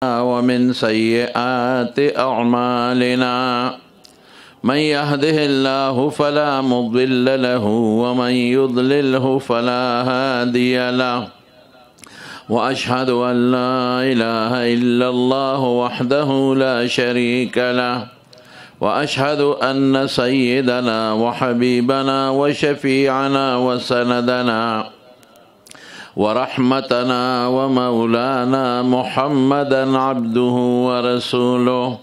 ومن سيئات أعمالنا من يهده الله فلا مضل له ومن يضلله فلا هادي له وأشهد أن لا إله إلا الله وحده لا شريك له وأشهد أن سيدنا وحبيبنا وشفيعنا وسندنا ورحمتنا ومولانا محمدا عبده ورسوله.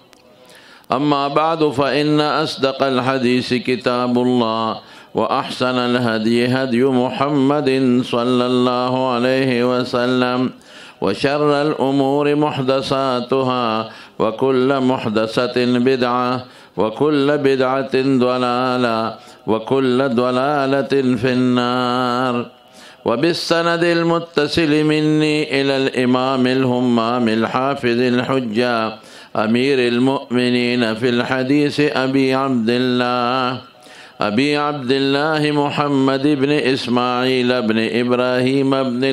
أما بعد فإن أصدق الحديث كتاب الله وأحسن الهدي هدي محمد صلى الله عليه وسلم وشر الأمور محدثاتها وكل محدثة بدعة وكل بدعة ضلالة وكل ضلالة في النار. وبالسند المتصل مني إلى الإمام الهمام الحافظ الحجة أمير المؤمنين في الحديث أبي عبد الله محمد بن إسماعيل بن إبراهيم بن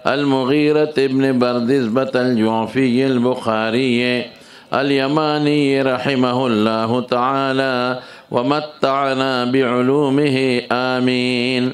المغيرة بن بردزبة الجعفي البخاري اليماني رحمه الله تعالى ومتعنا بعلومه آمين.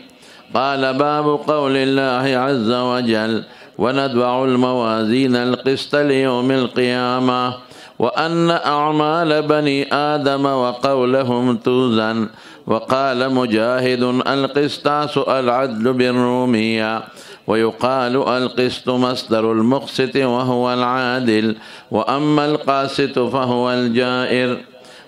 قال باب قول الله عز وجل ونتبع الموازين القسط ليوم القيامة وأن أعمال بني آدم وقولهم توزن. وقال مجاهد القسطاس العدل بالرومية ويقال القسط مصدر المقسط وهو العادل وأما القاسط فهو الجائر.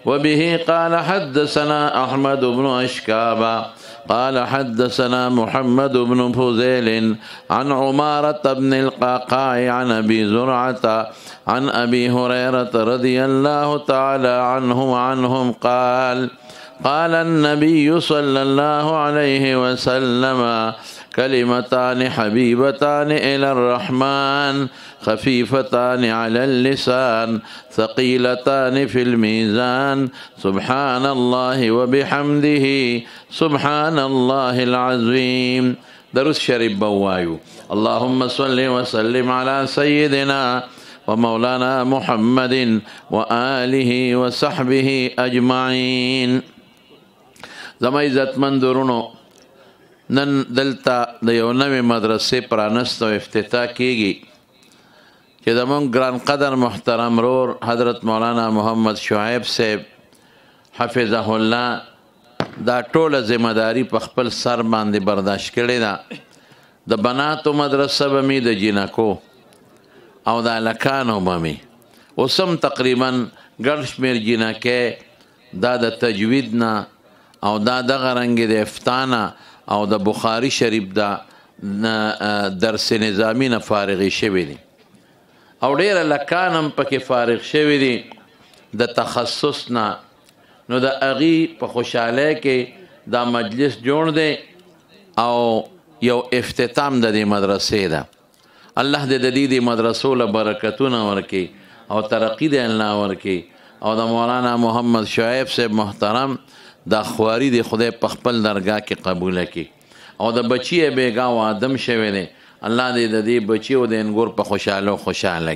وبه قال حدثنا أحمد بن أشكاب قال حدثنا محمد بن فضيل عن عمارة بن القعقاع عن أبي زرعة عن أبي هريرة رضي الله تعالى عنه وعنهم قال قال النبي صلى الله عليه وسلم كلمتان حبيبتان إلى الرحمن خفيفتان على اللسان ثقيلتان في الميزان سبحان الله وبحمده سبحان الله العظيم. درس شريف بوايو. اللهم صل وسلم على سيدنا ومولانا محمد وآله وصحبه أجمعين. زما عزت مندرونو نن دلتا د یو نوې مدرسې پرانست او افتتاح کیږي چې زموږ ګران قدر محترم رور حضرت مولانا محمد شعیب صاحب حفظه الله دا ټوله ذمہداري په خپل سر باندې برداشت کړې ده. د بناتو مدرسه به مې د جینکو او د هلکانو به مې اوس هم تقریبا ګڼ شمېر جینکې دا د تجوید نه او دا دغه رنګې د افتاء نه او د بخاری شریف دا درس نظامی نه فارغې شوي دي او ډېر هلکان هم پکې فارغ شوي دي د تخصص نه. نو د هغې په خوشحالۍ کې دا مجلس جوړ دی او یو افتتام د دې مدرسې ده. الله دې د دې مدرسو له برکتونه ورکړي او ترقي دې الله ورکړي او د مولانا محمد شعیب صاحب محترم دا خواري د خدای په خپل درگاه کې قبوله کړي او د بچی بیګا و آدم شوی دی الله دې د دې بچی او د انګور په خوشاله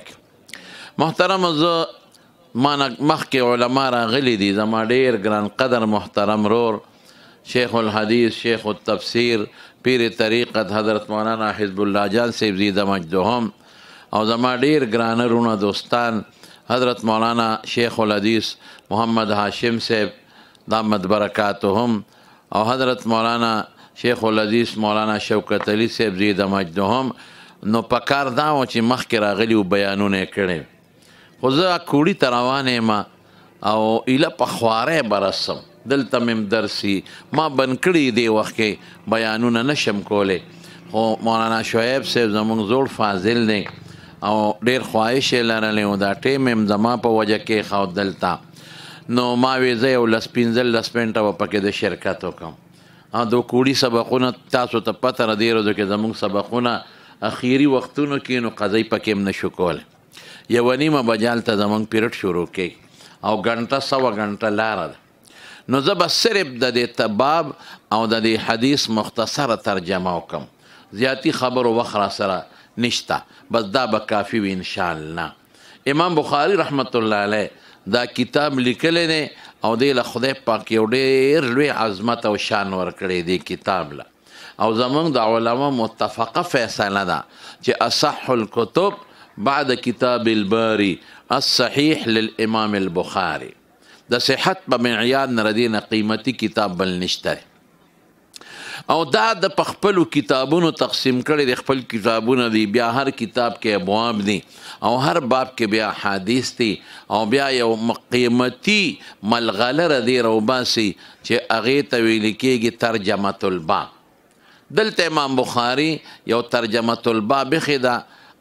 کړي. محترم زه ما مخکې علما راغلي دي زما ډېر ګران قدر محترم رور شیخ الحدیث شیخ التفسیر پیر طریقت حضرت مولانا حزب الله جان صاحب زیده مجدهم او زما ډېر ګرانه رونه دوستان حضرت مولانا شیخ الحدیث محمد هاشم صاحب دامت برکاتهم او حضرت مولانا شیخ الحدیث مولانا شوکت علی صاحب زیده مجدهم. نو پکار دا و چې مخکې راغلي و بیانونه یې کړی خو زه کوړي ته روان یم او ایله په خواری به رسم دلته مې درسي ما بند کړي دې وخت کې بیانونه نشم کولی خو مولانا شعیب صاحب زموږ زوړ فاضل دی او ډېر خواهش یې لرلی و دا ټیم یم زما په وجه کې ښه دلته نو ما وی زه یو لس پنځه به پکې د شرکت وکړم. د کوړي سبقونه تاسو ته پته را دې ورځو کې زموږ سبقونه اخیري وختونو کې نو قضی پکې هم نشو کولی. یوه نیمه بجه هلته زموږ پیرډ شروع کوي او ګنټه سوه ګنټه لاره ده. نو زه به صرف د دې باب او د دې حدیث مختصره ترجمه وکم زیاتی خبرو وخت را سره نشته، بس دا به کافي وي انشاءالله. امام بخاري رحمت الله علیه دا کتاب لیکلی دی او دی له خدای پاک یو ډېر لوی عظمت او شان ورکړی دی کتاب له. او زمونږ د علما متفقه فیصله ده چې اصح الکتب بعد کتاب الباری الصحیح للامام البخاري. د صحت په معیار نه ردی نه قیمتي کتاب بل نشته. او دا د خپلو کتابونو تقسیم کړي د خپل کتابونه دی، بیا هر کتاب کې ابواب دي او هر باب کې بیا حدیث دي او بیا یو قیمتي ملغلره دی روباسي چې هغې ته ویل کېږي ترجمة الباب. دلته امام بخاري یو ترجمة الباب ایښې ده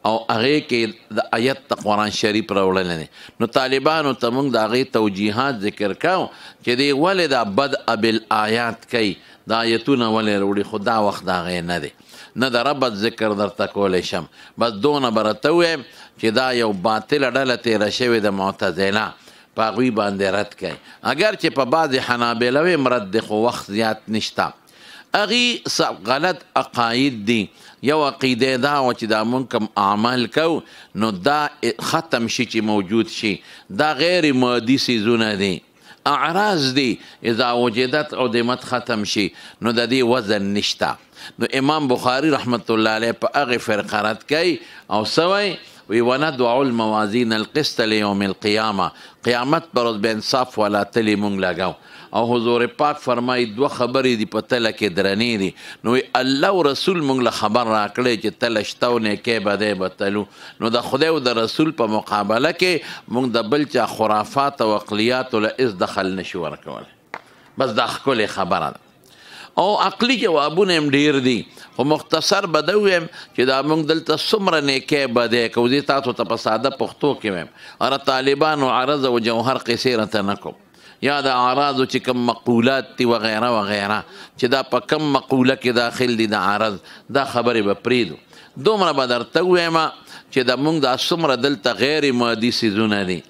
او هغې کې د آیت د قرآن شریف راوړلی دی. نو طالبانو ته موږ د هغې توجیحات ذکر کوو چې دی ولې دا بدء بالآیات کوي، دا آیتونه ولې راوړي، خو دا وخت د هغې نه دی، نه د ربط ذکر درته کولی شم. بس دونه به راته ووایم چې دا یو باطله ډله تېره شوې د معتزله، په هغوی باندې رد کوي. اگر چې په بعضې حنابله ویم رد دی، خو وخت زیات نشته. هغې غلط عقاید دي. یو عقیده دا و چې دا مونږ کوم اعمال کوو نو دا ختم شي چې موجود شي، دا غیر مادي څیزونه دي، اعراض دي، اذا وجدت عدمت ختم شي، نو د دې وزن نشته. نو امام بخاري رحمت الله علیه په هغې فرقه رد کوي او څه وی وندع الموازین القسط لیوم القیامه، قیامت پر ورځ به انصاف والا تلې مونږ لګو. او حضور پاک فرمایي دوه خبرې دي په تله کې درنې دي. نو الله او رسول مونږ له خبر راکړی چې تله شته او نیکۍ به دی به تلو. نو د خدای او د رسول په مقابله کې مونږ د بل چا خرافات او عقلیاتو له هېڅ دخل نشو ورکولی. بس دا ښکلې خبره ده. او عقلي جوابونه هم ډېر دي، خو مختصر به ده ویم چې دا موږ دلته څومره نیکۍ بدی کوو. زه تاسو ته په ساده پښتو کې ویم، اره طالبانو عرض او جوهر قصې راته نه کوم، یا د اعراضو چې کوم مقولات دي وغیره وغیره چې دا په کم مقوله کې داخل دي د عرض، دا خبرې به پرېږدو. دومره به درته ووایم چې د موږ دا څومره دلته غیر مادي څیزونه دي،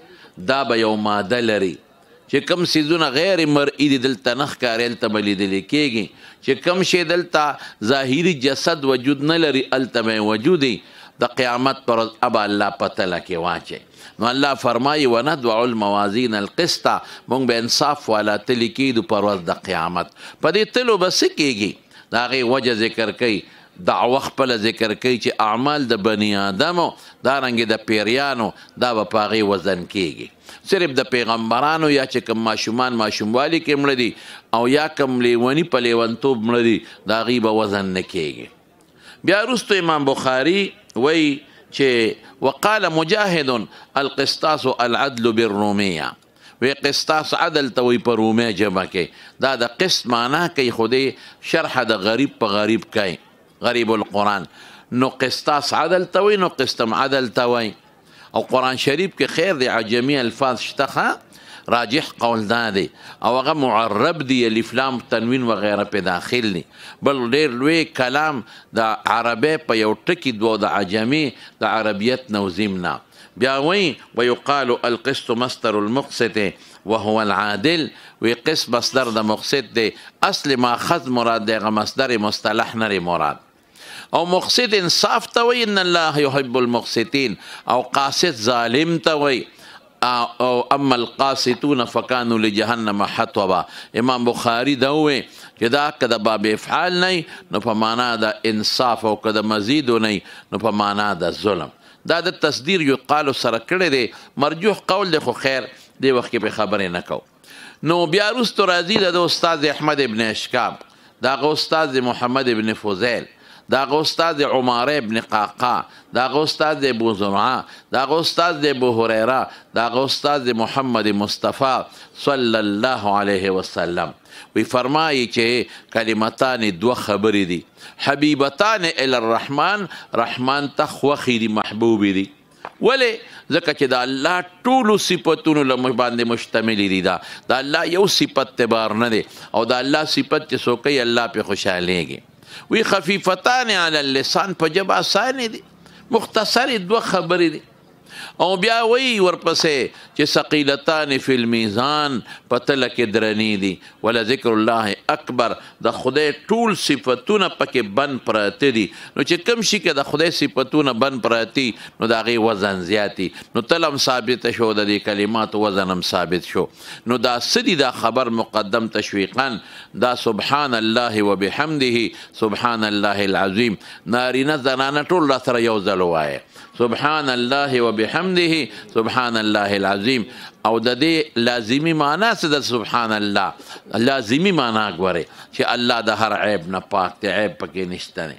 دا به یو ماده لري. چې کم څیزونه غیر مرئي دي دلته نه ښکاري، هلته به لیدلی کېږي. چې کم شی دلته ظاهري جسد وجود نه لري، هلته به وجود وي. د قیامت پر ورځ ابه الله په تله کې واچوي. نو الله فرمایي وندع الموازین القسط، مونږ به انصاف والا تلې کېږدو پر ورځ د قیامت. په دې تلو به څه کېږي؟ د هغې وجه ذکر کوي، دعوه خپله ذکر کوي چې اعمال د بني آدمو دارنګې د پیریانو دا به په هغې وزن کېږي. صرف د پیغمبرانو یا چې کوم ماشومان ماشوموالي کې مړه دي او یا کوم لیوني په لیونتوب مړه دي، د هغې به وزن نه کېږي. بیا وروستو امام بخاري وایي چې وقال مجاهد القسطاس العدل بالرومیه، وی قسطاس عدل ته وایي په رومۍ ژبه کې. دا د قسط معنا کوي، خو دې شرحه د غریب په غریب کوي، غریب القرآن. نو قسطاس عدل ته وایي، نو قسطم عدل ته وایي. او قرآن شریف کې خیر دی عجمي الفاظ شته، راجح قول دا دی، او هغه معرب دی، الف لام تنوین وغیره په داخل دی. بل ډېر لوی کلام د عربی په یو ټکي دوه د عجمي د عربیت نوزیم نه. بیا وایي ویقال القسط مصدر المقسط وهو العادل، وی قسط مصدر د مقسط دی، اصل ماخذ مراد دی، هغه مصدر مصطلح نری مراد. او مقسط انصاف ته وایي، ان الله يحب المقسطین. او قاسط ظالم ته وایي. او اما القاسطون فكانوا لجهنم حطبا. امام بخاري دا وایي چې دا که د باب افعال نه نو په معنا د انصاف، او که د مزیدو نه نو په معنا د ظلم. دا د تصدیر یو قالو سره کړی دی، مرجوح قول دی، خو خیر دی وخت کې په خبرې نه کو. نو بیا وروستو راځي د استاد احمد ابن اشکاب، د هغه استاد محمد ابن فضیل، د هغه استاد عماره ابن قعقاع، د هغه استاد ابو زرعه، د هغه استاد ابو هریره، د هغه استاد محمد مصطفی صلی الله علیه وسلم. وی فرمایي چې کلمتان دوه خبرې دي، حبیبتان الی الرحمن، رحمان ته خوښې دي، محبوبې دي. ولې؟ ځکه چې د الله ټولو صفتونو له باندې مشتملې دي. دا د الله یو صفت ته بار نه دی، او د الله صفت چې څوک کوي الله پې خوشحالېږي. وی خفیفتان علی اللسان، په ژبه اسانې دي، مختصرې دوه خبرې دي. او بیا وی ورپسې چې ثقیلتان فی المیزان په تله کې درنې دي ولذکر الله اکبر د خدای ټول صفتونه پکې بند پراته دي نو چې کوم شي کې د خدای صفتونه بند پراته نو د هغې وزن زیاتي نو تله هم ثابته شو د دې کلماتو وزن هم ثابت شو نو دا څه دي دا خبر مقدم تشویقا دا سبحان الله وبحمده سبحان الله العظیم نارینه زنانه ټول را سره یو ځل ووایه سبحان الله وبحمده سبحان الله العظیم او د دې لازمی معنا څه ده سبحان الله لازمی معنا ګورئ چې الله د هر عیب نه پاک دی عیب پکې نشته دی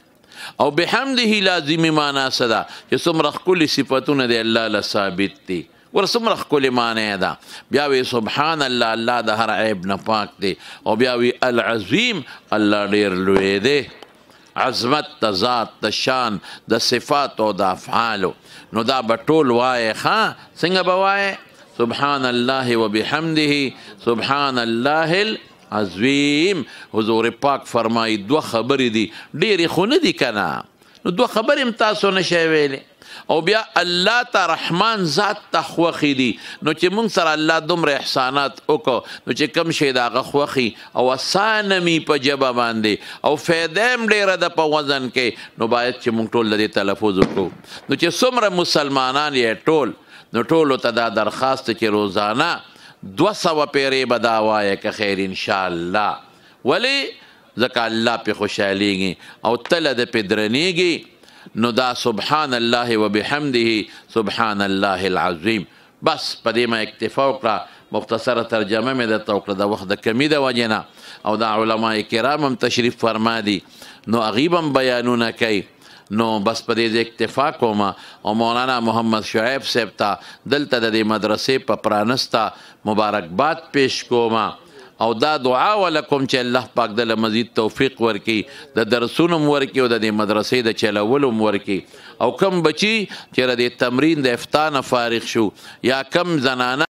او بحمده لازمی معنا څه ده چې څومره ښکلي صفتونه دی الله له ثابت دي ور څومره ښکلې معنی ده بیا وی سبحان الله الله د هر عیب نه پاک دی او بیا وی العظیم الله ډېر لوی دی عظمت د ذات د شان د صفات او د افعالو نو دا به ټول وایې ښه څنګه به وایې سبحان الله وبحمده سبحان الله العظیم حضور پاک فرمایي دوه خبرې دي ډېرې خو نه دي که نه نو دوه خبرې هم تاسو نشئ ویلی او بیا الله ته رحمان ذات ته خوښې دي نو چې موږ سره الله دومره احسانات وکړو نو چې کوم شی د هغه خوښي او اسانه مي په ژبه باندې او فایده هم ډېره ده په وزن کې نو باید چې موږ ټول د دې تلفظ وکړو نو چې څومره مسلمانان یې ټول نو ټولو ته دا درخواست چې روزانه 200 پیرې به دا وایه که خیر انشاءالله ولې ځکه الله پې خوشحالیږي او تله د پې درنیږي نو دا سبحان الله وبحمده سبحان الله العظیم بس په دې ما اکتفا وکړه مختصره ترجمه مې درته وکړه د وخت د کمي د وجې نه او د علما کرام هم تشریف فرما دي نو هغوی هم بیانونه کوي نو بس په دې اکتفا کوم او مولانا محمد شعیب صاحب ته دلته د دې مدرسې په پرانسته مبارکباد پیش کوم او دا دعا ولکم چې الله پاک دله مزید توفیق ورکي د درسونو هم ورکي او د دې مدرسې د چلولو هم ورکي او کم بچي چې د تمرین د افتا نه فارغ شو یا کم زنانه